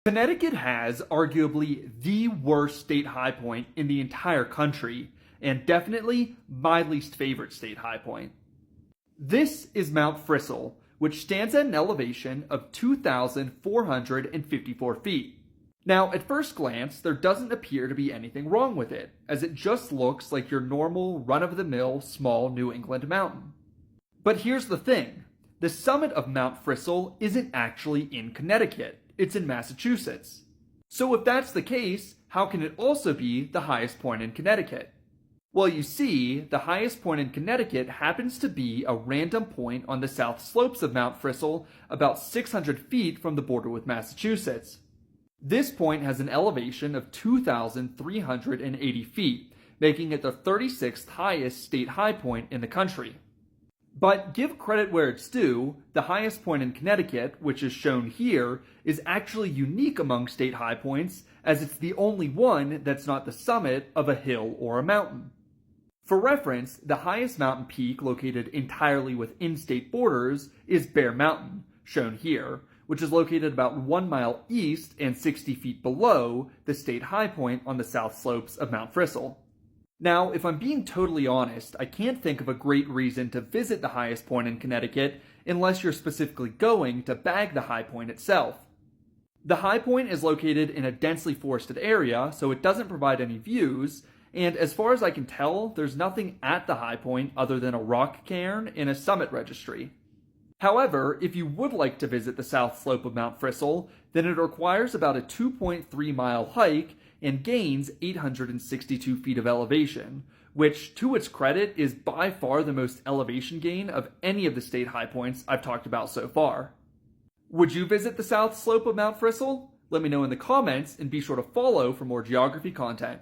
Connecticut has arguably the worst state high point in the entire country, and definitely my least favorite state high point. This is Mount Frisell, which stands at an elevation of 2,454 feet. Now, at first glance, there doesn't appear to be anything wrong with it, as it just looks like your normal, run-of-the-mill, small New England mountain. But here's the thing. The summit of Mount Frisell isn't actually in Connecticut. It's in Massachusetts. So if that's the case, how can it also be the highest point in Connecticut? Well, you see, the highest point in Connecticut happens to be a random point on the south slopes of Mount Frisell, about 600 feet from the border with Massachusetts. This point has an elevation of 2,380 feet, making it the 36th highest state high point in the country. But give credit where it's due, the highest point in Connecticut, which is shown here, is actually unique among state high points, as it's the only one that's not the summit of a hill or a mountain. For reference, the highest mountain peak located entirely within state borders is Bear Mountain, shown here, which is located about 1 mile east and 60 feet below the state high point on the south slopes of Mount Frisell. Now, if I'm being totally honest, I can't think of a great reason to visit the highest point in Connecticut unless you're specifically going to bag the high point itself. The high point is located in a densely forested area, so it doesn't provide any views, and as far as I can tell, there's nothing at the high point other than a rock cairn and a summit registry. However, if you would like to visit the south slope of Mount Frisell, then it requires about a 2.3 mile hike and gains 862 feet of elevation, which, to its credit, is by far the most elevation gain of any of the state high points I've talked about so far. Would you visit the south slope of Mount Frisell? Let me know in the comments, and be sure to follow for more geography content.